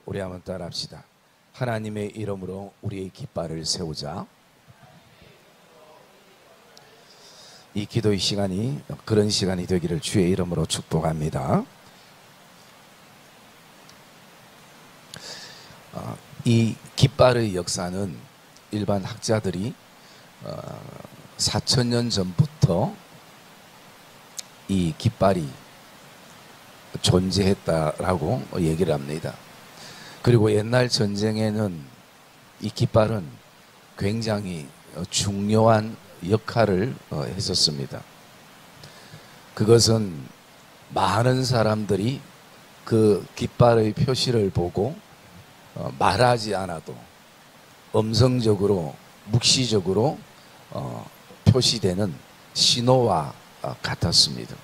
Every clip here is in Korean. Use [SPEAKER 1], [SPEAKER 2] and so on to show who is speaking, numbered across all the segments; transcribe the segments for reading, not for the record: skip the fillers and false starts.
[SPEAKER 1] 우리 한번 따라합시다. 하나님의 이름으로 우리의 깃발을 세우자. 이 기도의 시간이 그런 시간이 되기를 주의 이름으로 축복합니다. 이 깃발의 역사는 일반 학자들이 4,000년 전부터 이 깃발이 존재했다라고 얘기를 합니다. 그리고 옛날 전쟁에는 이 깃발은 굉장히 중요한 역할을 했었습니다. 그것은 많은 사람들이 그 깃발의 표시를 보고 말하지 않아도 음성적으로 묵시적으로 표시되는 신호와 같았습니다.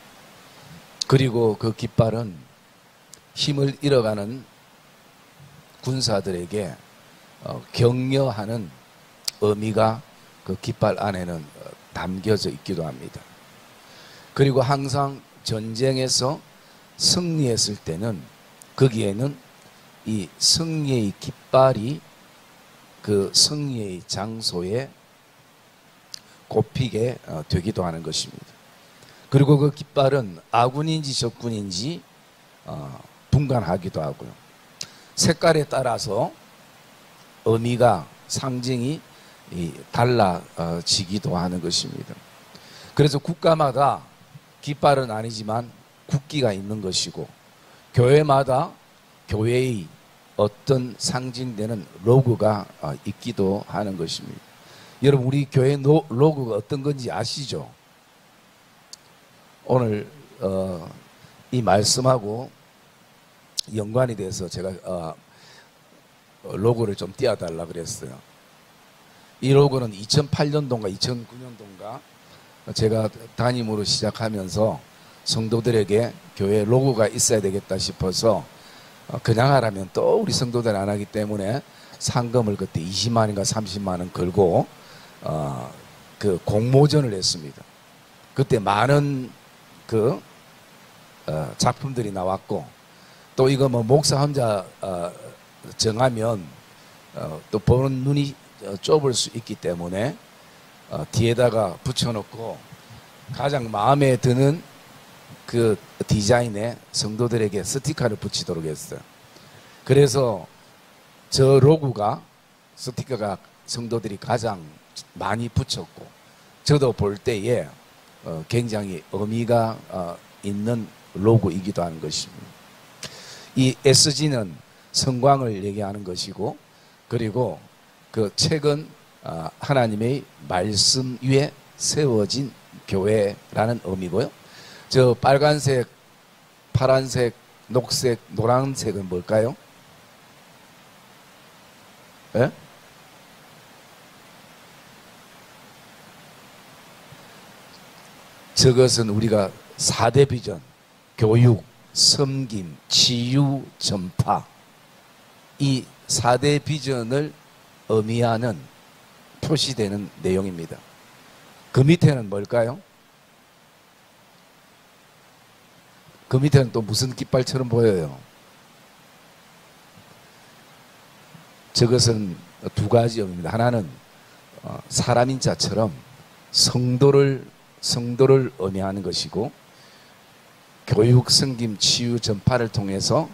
[SPEAKER 1] 그리고 그 깃발은 힘을 잃어가는 군사들에게 격려하는 의미가 그 깃발 안에는 담겨져 있기도 합니다. 그리고 항상 전쟁에서 승리했을 때는 거기에는 이 승리의 깃발이 그 승리의 장소에 꼽히게 되기도 하는 것입니다. 그리고 그 깃발은 아군인지 적군인지 분간하기도 하고요. 색깔에 따라서 의미가 상징이 달라지기도 하는 것입니다. 그래서 국가마다 깃발은 아니지만 국기가 있는 것이고 교회마다 교회의 어떤 상징되는 로고가 있기도 하는 것입니다. 여러분 우리 교회 로고가 어떤 건지 아시죠? 오늘 이 말씀하고 연관이 돼서 제가 로고를 좀 띄워달라 그랬어요. 이 로고는 2008년도인가 2009년도인가 제가 담임으로 시작하면서 성도들에게 교회 로고가 있어야 되겠다 싶어서 그냥 하라면 또 우리 성도들 안 하기 때문에 상금을 그때 20만인가 30만 원 걸고 그 공모전을 했습니다. 그때 많은 그 작품들이 나왔고 또 이거 뭐 목사 혼자 정하면 또 보는 눈이 좁을 수 있기 때문에 뒤에다가 붙여놓고 가장 마음에 드는 그 디자인에 성도들에게 스티커를 붙이도록 했어요. 그래서 저 로고가 스티커가 성도들이 가장 많이 붙였고 저도 볼 때에 굉장히 의미가 있는 로고이기도 하는 것입니다. 이 SG는 성광을 얘기하는 것이고 그리고 그 책은 하나님의 말씀 위에 세워진 교회라는 의미고요. 저 빨간색, 파란색, 녹색, 노란색은 뭘까요? 예? 저것은 우리가 4대 비전, 교육, 섬김, 치유, 전파 이 4대 비전을 의미하는 표시되는 내용입니다. 그 밑에는 뭘까요? 그 밑에는 또 무슨 깃발처럼 보여요? 저것은 두 가지 의미입니다. 하나는 사람인 자처럼 성도를 의미하는 것이고 교육, 섬김, 치유, 전파를 통해서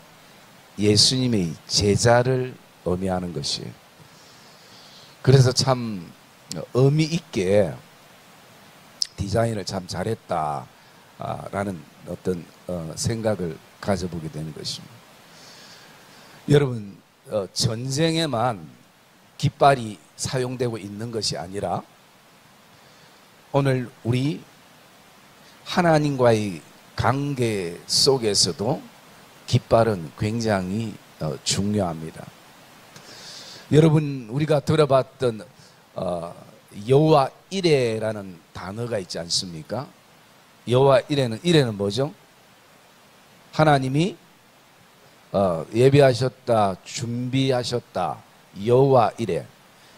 [SPEAKER 1] 예수님의 제자를 의미하는 것이에요. 그래서 참 의미 있게 디자인을 참 잘했다라는 어떤 생각을 가져보게 되는 것입니다. 여러분 전쟁에만 깃발이 사용되고 있는 것이 아니라 오늘 우리 하나님과의 관계 속에서도 깃발은 굉장히 중요합니다. 여러분 우리가 들어봤던 여호와 이레라는 단어가 있지 않습니까? 여호와 이레는 뭐죠? 하나님이 예비하셨다, 준비하셨다, 여호와 이레.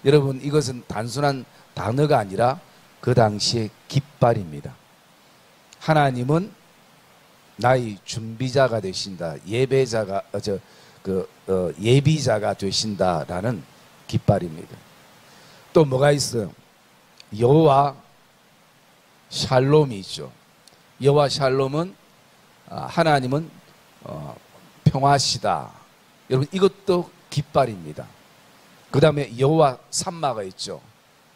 [SPEAKER 1] 여러분 이것은 단순한 단어가 아니라 그 당시의 깃발입니다. 하나님은 나의 준비자가 되신다. 예배자가 예비자가 되신다라는 깃발입니다. 또 뭐가 있어요? 여호와 샬롬이 있죠. 여호와 샬롬은 하나님은 평화시다. 여러분 이것도 깃발입니다. 그 다음에 여호와 삼마가 있죠.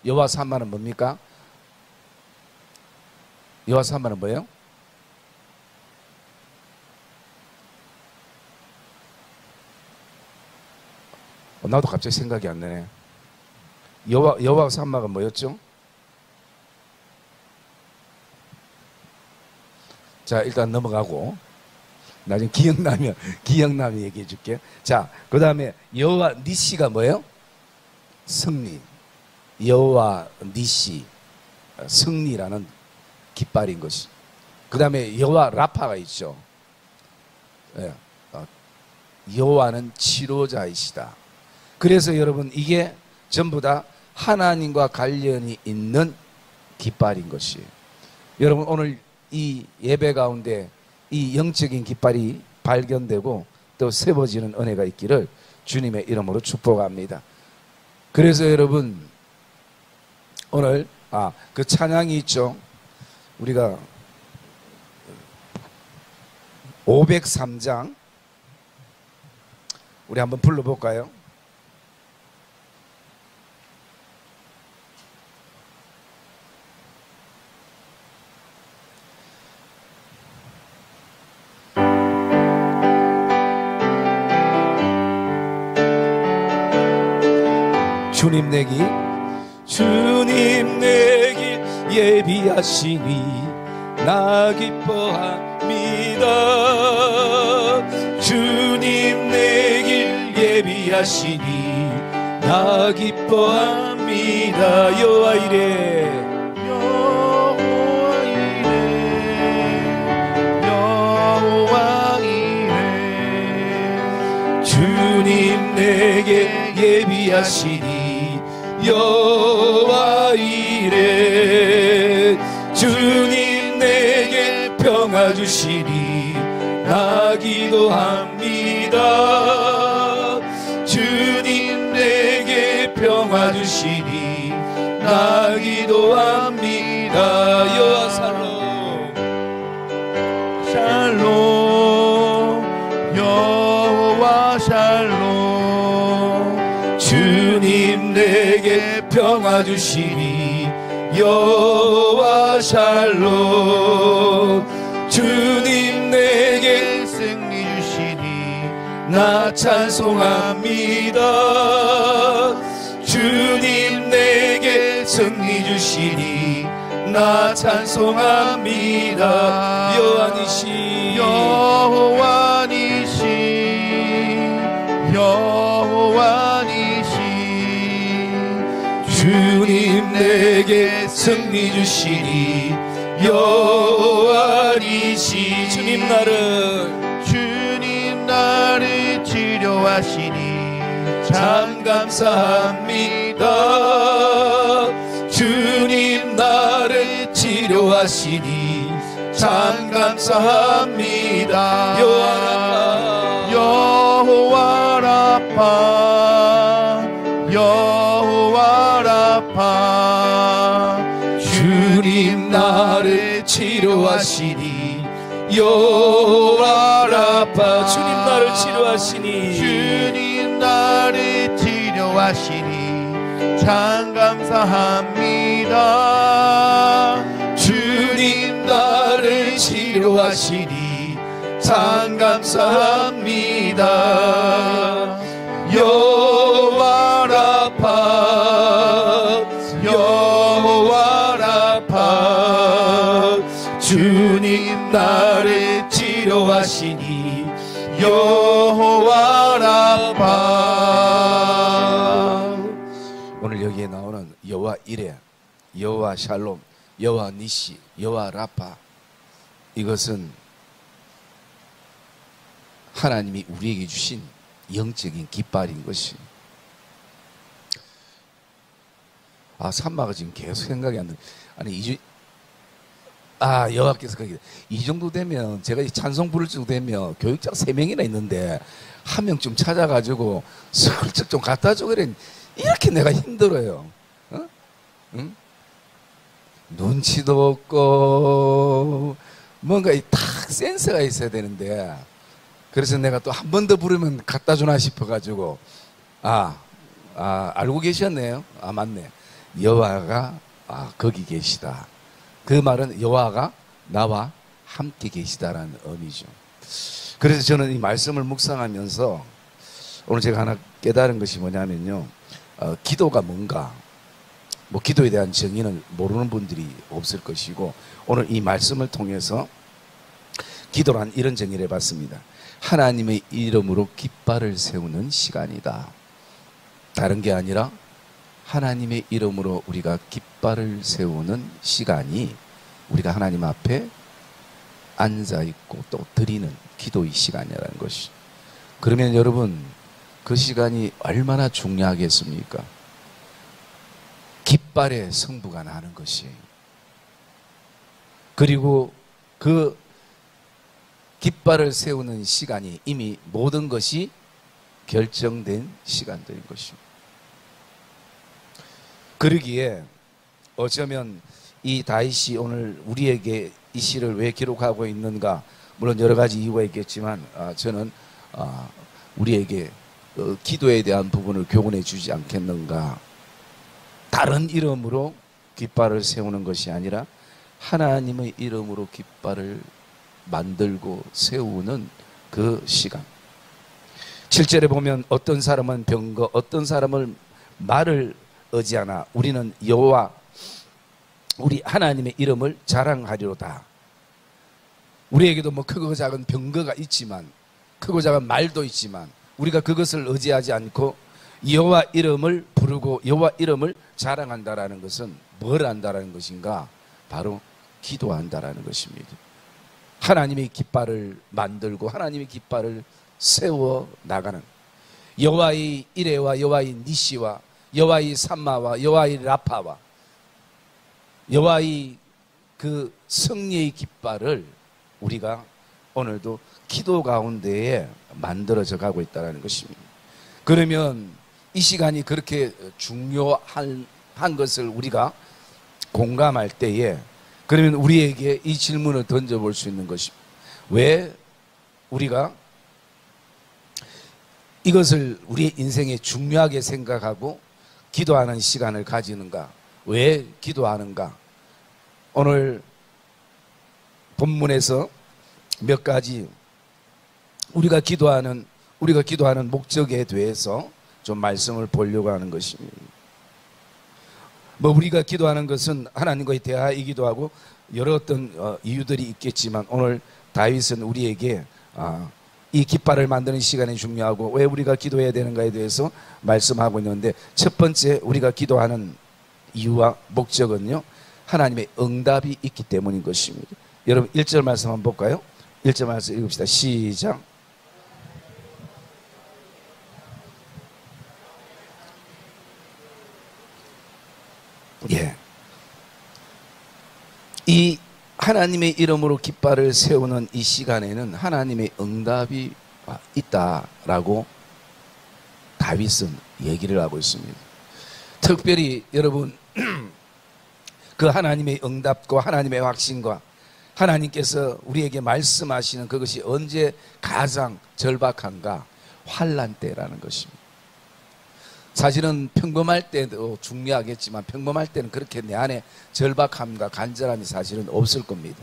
[SPEAKER 1] 여호와 삼마는 뭡니까? 여호와 삼마는 뭐예요? 나도 갑자기 생각이 안 나네. 여호와 삼마가 뭐였죠? 자, 일단 넘어가고 나중에 기억나면 얘기해 줄게요. 자, 그 다음에 여호와 니시가 뭐예요? 승리. 여호와 니시, 승리라는 깃발인 것이. 그 다음에 여호와 라파가 있죠. 여호와는 치료자이시다. 그래서 여러분 이게 전부 다 하나님과 관련이 있는 깃발인 것이에요. 여러분 오늘 이 예배 가운데 이 영적인 깃발이 발견되고 또 세워지는 은혜가 있기를 주님의 이름으로 축복합니다. 그래서 여러분 오늘 그 찬양이 있죠. 우리가 503장 우리 한번 불러볼까요? 주님 내 길 예비하시니 나 기뻐합니다. 주님 내 길 예비하시니 나 기뻐합니다. 여호와 이레 주님 내게 예비하시니 여호와 이레 주님 내게 평화 주시니 나 기도합니다. 주님 내게 평화 주시니 나 기도합니다. 여호와 샬롬 여호와 샬롬 주님 내게 평화 주시니 여호와 샬롬 주님 내게 승리 주시니 나 찬송합니다. 주님 내게 승리 주시니 나 찬송합니다. 여호와 니시 여호와 니시 여호와 니시 주님 내게 승리 주시니 여호와 니시 주님 나를 치료하시니 참 감사합니다. 주님 나를 치료하시니 참 감사합니다. 여호와 라파 여호와 라파 주님 나를 치료하시니 여호와 라파 주님 나를 치료하시니 참 감사합니다. 주님 나를 치료하시니 참 감사합니다. 여호와 라파 여호와 라파 주님 나를 치료하시니 여호와 라파. 오늘 여기에 나오는 여호와 이레 여호와 샬롬 여호와 니시 여호와 라파 이것은 하나님이 우리에게 주신 영적인 깃발인 것이. 삼마가 지금 계속 생각이 안 나. 아니 아, 여호와께서 거기 이 정도 되면 제가 이 찬송 부를 정도 되면 교육자 3명이나 있는데 한 명쯤 찾아가지고 슬쩍 좀 갖다 줘 그래. 이렇게 내가 힘들어요. 어? 응? 눈치도 없고 뭔가 딱 센스가 있어야 되는데, 그래서 내가 또 한 번 더 부르면 갖다 주나 싶어가지고 알고 계셨네요. 아, 맞네. 여호와가 거기 계시다. 그 말은 여호와가 나와 함께 계시다라는 의미죠. 그래서 저는 이 말씀을 묵상하면서 오늘 제가 하나 깨달은 것이 뭐냐면요, 기도가 뭔가, 뭐 기도에 대한 정의는 모르는 분들이 없을 것이고, 오늘 이 말씀을 통해서 기도란 이런 정의를 해봤습니다. 하나님의 이름으로 깃발을 세우는 시간이다. 다른 게 아니라 하나님의 이름으로 우리가 깃발을 세우는 시간이 우리가 하나님 앞에 앉아있고 또 드리는 기도의 시간이라는 것이. 그러면 여러분, 그 시간이 얼마나 중요하겠습니까? 깃발의 승부가 나는 것이에요. 그리고 그 깃발을 세우는 시간이 이미 모든 것이 결정된 시간들인 것입니다. 그러기에 어쩌면 이 다윗이 오늘 우리에게 이 시를 왜 기록하고 있는가, 물론 여러 가지 이유가 있겠지만 저는 우리에게 기도에 대한 부분을 교훈해 주지 않겠는가. 다른 이름으로 깃발을 세우는 것이 아니라 하나님의 이름으로 깃발을 만들고 세우는 그 시간. 7절에 보면 어떤 사람은 병거, 어떤 사람은 말을 의지하나 우리는 여호와 우리 하나님의 이름을 자랑하리로다. 우리에게도 뭐 크고 작은 병거가 있지만, 크고 작은 말도 있지만, 우리가 그것을 의지하지 않고 여호와 이름을 부르고 여호와 이름을 자랑한다라는 것은 뭘 한다라는 것인가? 바로 기도한다라는 것입니다. 하나님의 깃발을 만들고 하나님의 깃발을 세워 나가는, 여호와의 이레와 여호와의 니시와 여호와의 삼마와 여호와의 라파와 여호와의 그 승리의 깃발을 우리가 오늘도 기도 가운데에 만들어져 가고 있다는 것입니다. 그러면 이 시간이 그렇게 중요한 것을 우리가 공감할 때에, 그러면 우리에게 이 질문을 던져볼 수 있는 것입니다. 왜 우리가 이것을 우리의 인생에 중요하게 생각하고 기도하는 시간을 가지는가? 왜 기도하는가? 오늘 본문에서 몇 가지 우리가 기도하는 목적에 대해서 좀 말씀을 보려고 하는 것입니다. 뭐 우리가 기도하는 것은 하나님과의 대화이기도 하고 여러 어떤 이유들이 있겠지만, 오늘 다윗은 우리에게 이 깃발을 만드는 시간이 중요하고 왜 우리가 기도해야 되는가에 대해서 말씀하고 있는데, 첫 번째 우리가 기도하는 이유와 목적은요, 하나님의 응답이 있기 때문인 것입니다. 여러분 1절 말씀 한번 볼까요? 1절 말씀 읽읍시다. 시작. 예. 이 하나님의 이름으로 깃발을 세우는 이 시간에는 하나님의 응답이 있다라고 다윗은 얘기를 하고 있습니다. 특별히 여러분 그 하나님의 응답과 하나님의 확신과 하나님께서 우리에게 말씀하시는 그것이 언제 가장 절박한가? 환난 때라는 것입니다. 사실은 평범할 때도 중요하겠지만 평범할 때는 그렇게 내 안에 절박함과 간절함이 사실은 없을 겁니다.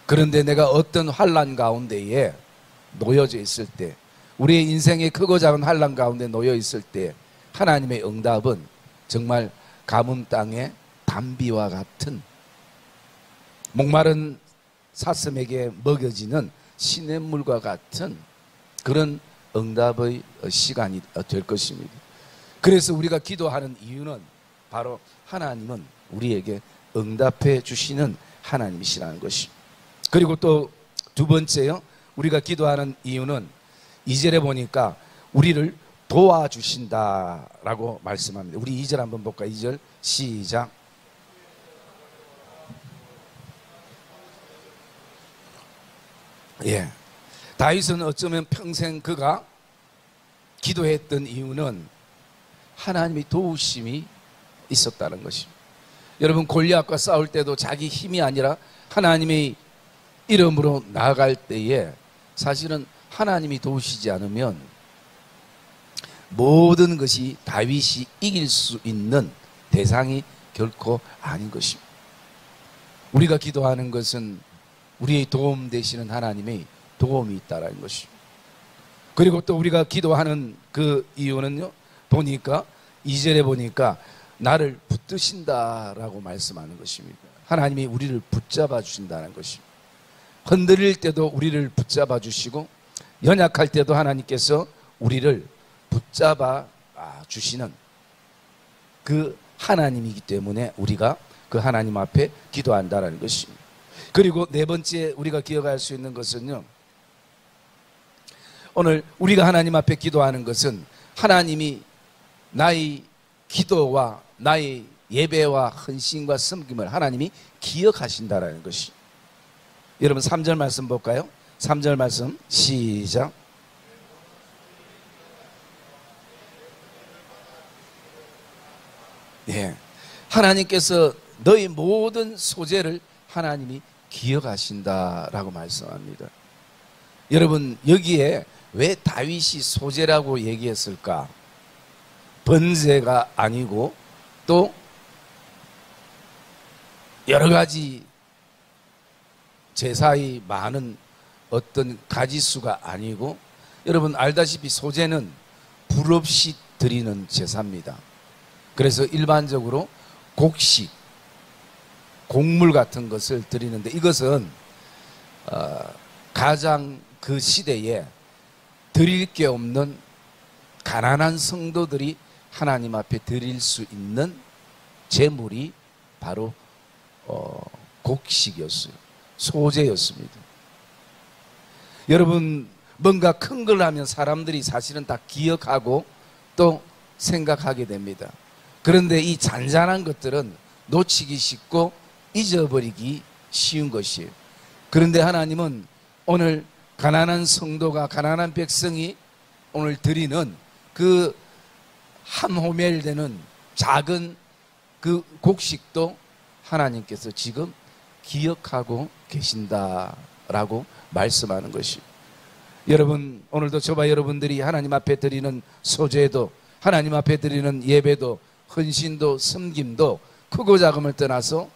[SPEAKER 1] 그런데 내가 어떤 환난 가운데에 놓여져 있을 때, 우리의 인생의 크고 작은 환난 가운데 놓여 있을 때 하나님의 응답은 정말 가뭄 땅의 단비와 같은, 목마른 사슴에게 먹여지는 시냇물과 같은 그런 응답의 시간이 될 것입니다. 그래서 우리가 기도하는 이유는 바로 하나님은 우리에게 응답해 주시는 하나님이시라는 것입니다. 그리고 또 두 번째요, 우리가 기도하는 이유는 2절에 보니까 우리를 도와주신다라고 말씀합니다. 우리 2절 한번 볼까요? 2절 시작. 예. 다윗은 어쩌면 평생 그가 기도했던 이유는 하나님의 도우심이 있었다는 것입니다. 여러분, 골리앗과 싸울 때도 자기 힘이 아니라 하나님의 이름으로 나아갈 때에 사실은 하나님이 도우시지 않으면 모든 것이 다윗이 이길 수 있는 대상이 결코 아닌 것입니다. 우리가 기도하는 것은 우리의 도움 되시는 하나님의 도움이 있다는 것입니다. 그리고 또 우리가 기도하는 그 이유는요, 보니까 2절에 보니까 나를 붙드신다라고 말씀하는 것입니다. 하나님이 우리를 붙잡아 주신다는 것입니다. 흔들릴 때도 우리를 붙잡아 주시고 연약할 때도 하나님께서 우리를 붙잡아 주시는 그 하나님이기 때문에 우리가 그 하나님 앞에 기도한다는 것입니다. 그리고 네 번째 우리가 기억할 수 있는 것은요, 오늘 우리가 하나님 앞에 기도하는 것은 하나님이 나의 기도와 나의 예배와 헌신과 섬김을 하나님이 기억하신다라는 것이. 여러분 3절 말씀 볼까요? 3절 말씀 시작. 예, 하나님께서 너희 모든 소재를 하나님이 기억하신다라고 말씀합니다. 여러분, 여기에 왜 다윗이 소재라고 얘기했을까? 번제가 아니고 또 여러 가지 제사의 많은 어떤 가지수가 아니고, 여러분 알다시피 소제는 불 없이 드리는 제사입니다. 그래서 일반적으로 곡식, 곡물 같은 것을 드리는데, 이것은 가장 그 시대에 드릴 게 없는 가난한 성도들이 하나님 앞에 드릴 수 있는 제물이 바로 곡식이었어요. 소제였습니다. 여러분, 뭔가 큰 걸 하면 사람들이 사실은 다 기억하고 또 생각하게 됩니다. 그런데 이 잔잔한 것들은 놓치기 쉽고 잊어버리기 쉬운 것이에요. 그런데 하나님은 오늘 가난한 성도가, 가난한 백성이 오늘 드리는 그 한 호멜 되는 작은 그 곡식도 하나님께서 지금 기억하고 계신다라고 말씀하는 것이. 여러분, 오늘도 저와 여러분들이 하나님 앞에 드리는 소제도, 하나님 앞에 드리는 예배도, 헌신도, 섬김도 크고 작음을 떠나서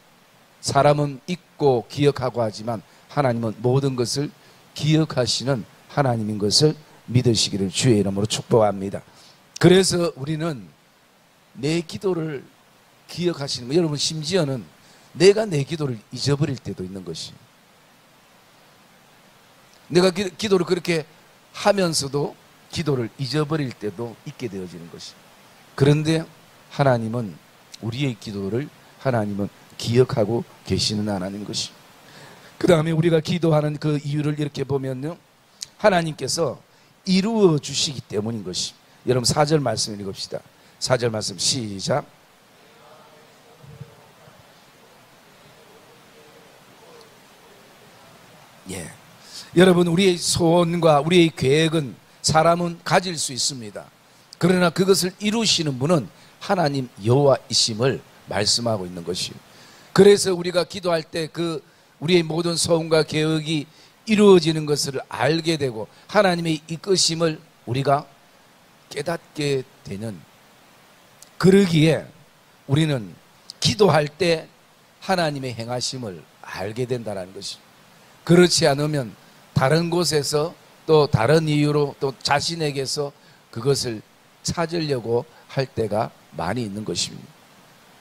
[SPEAKER 1] 사람은 잊고 기억하고 하지만 하나님은 모든 것을 기억하시는 하나님인 것을 믿으시기를 주의 이름으로 축복합니다. 그래서 우리는 내 기도를 기억하시는 거, 여러분 심지어는 내가 내 기도를 잊어버릴 때도 있는 것이. 내가 기도를 그렇게 하면서도 기도를 잊어버릴 때도 있게 되어지는 것이. 그런데 하나님은 우리의 기도를 하나님은 기억하고 계시는 하나님인 것이. 그 다음에 우리가 기도하는 그 이유를 이렇게 보면요, 하나님께서 이루어 주시기 때문인 것이. 여러분 4절 말씀 읽읍시다. 4절 말씀 시작. 예, 여러분, 우리의 소원과 우리의 계획은 사람은 가질 수 있습니다. 그러나 그것을 이루시는 분은 하나님 여호와이심을 말씀하고 있는 것이에요. 그래서 우리가 기도할 때 그 우리의 모든 소원과 계획이 이루어지는 것을 알게 되고 하나님의 이끄심을 우리가 깨닫게 되는, 그러기에 우리는 기도할 때 하나님의 행하심을 알게 된다는 것이. 그렇지 않으면 다른 곳에서 또 다른 이유로 또 자신에게서 그것을 찾으려고 할 때가 많이 있는 것입니다.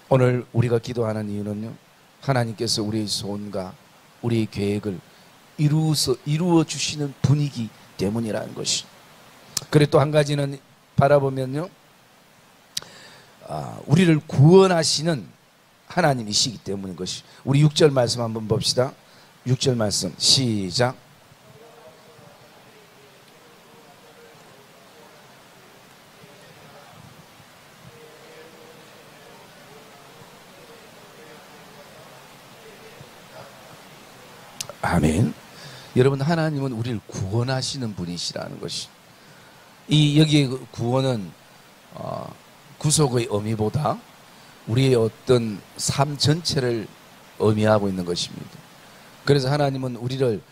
[SPEAKER 1] 오늘 우리가 기도하는 이유는요, 하나님께서 우리의 소원과 우리의 계획을 이루어 주시는 분이기 때문이라는 것이. 그리고 또 한 가지는 바라보면요, 우리를 구원하시는 하나님이시기 때문인 것이. 우리 6절 말씀 한번 봅시다. 6절 말씀 시작. 아멘. 여러분, 하나님은 우리를 구원하시는 분이시라는 것이, 이 여기의 구원은 구속의 의미보다 우리의 어떤 삶 전체를 의미하고 있는 것입니다. 그래서 하나님은 우리를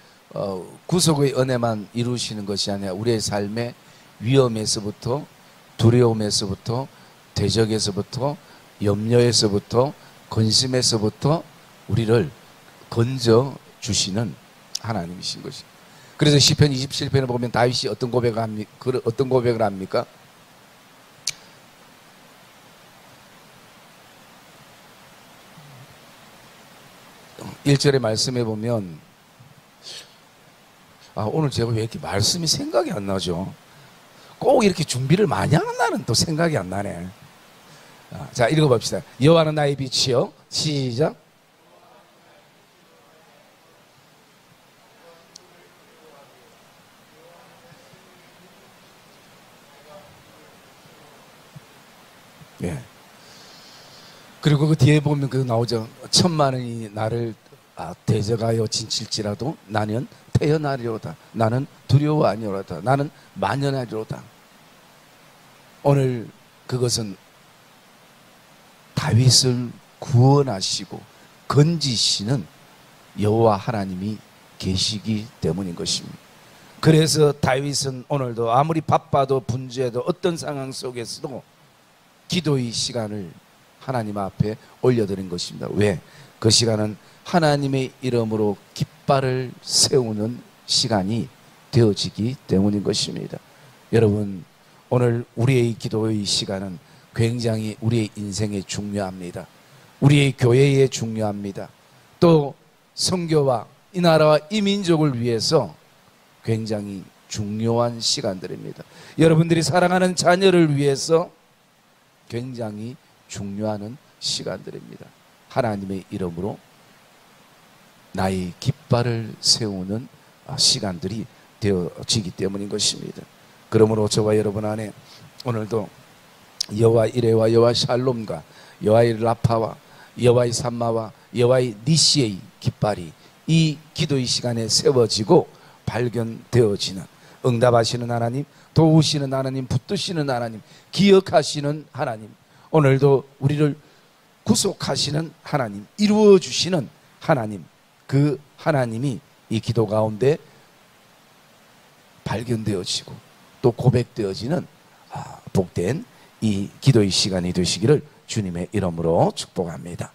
[SPEAKER 1] 구속의 은혜만 이루시는 것이 아니라 우리의 삶의 위험에서부터, 두려움에서부터, 대적에서부터, 염려에서부터, 근심에서부터 우리를 건져 주시는 하나님이신 것입니다. 그래서 시편 27편을 보면 다윗이 어떤 고백을 합니까? 1절의 말씀에 보면, 오늘 제가 왜 이렇게 말씀이 생각이 안 나죠? 꼭 이렇게 준비를 많이 하는 날은 또 생각이 안 나네. 자, 읽어봅시다. 여호와는 나의 빛이요. 시작. 예. 그리고 그 뒤에 보면 그 나오죠. 천만원이 나를 대적하여 진칠지라도 나는 태어나리로다. 나는 두려워 아니오로다. 나는 만연하리로다. 오늘 그것은 다윗을 구원하시고 건지시는 여호와 하나님이 계시기 때문인 것입니다. 그래서 다윗은 오늘도 아무리 바빠도 분주해도 어떤 상황 속에서도 기도의 시간을 하나님 앞에 올려드린 것입니다. 왜? 그 시간은 하나님의 이름으로 깃발을 세우는 시간이 되어지기 때문인 것입니다. 여러분, 오늘 우리의 기도의 시간은 굉장히 우리의 인생에 중요합니다. 우리의 교회에 중요합니다. 또 선교와 이 나라와 이 민족을 위해서 굉장히 중요한 시간들입니다. 여러분들이 사랑하는 자녀를 위해서 굉장히 중요한 시간들입니다. 하나님의 이름으로 나의 깃발을 세우는 시간들이 되어지기 때문인 것입니다. 그러므로 저와 여러분 안에 오늘도 여호와 이레와 여호와 샬롬과 여호와의 라파와 여호와의 삼마와 여호와의 니시의 깃발이 이 기도의 시간에 세워지고 발견되어지는, 응답하시는 하나님, 도우시는 하나님, 붙드시는 하나님, 기억하시는 하나님, 오늘도 우리를 구속하시는 하나님, 이루어주시는 하나님, 그 하나님이 이 기도 가운데 발견되어지고 또 고백되어지는 복된 이 기도의 시간이 되시기를 주님의 이름으로 축복합니다.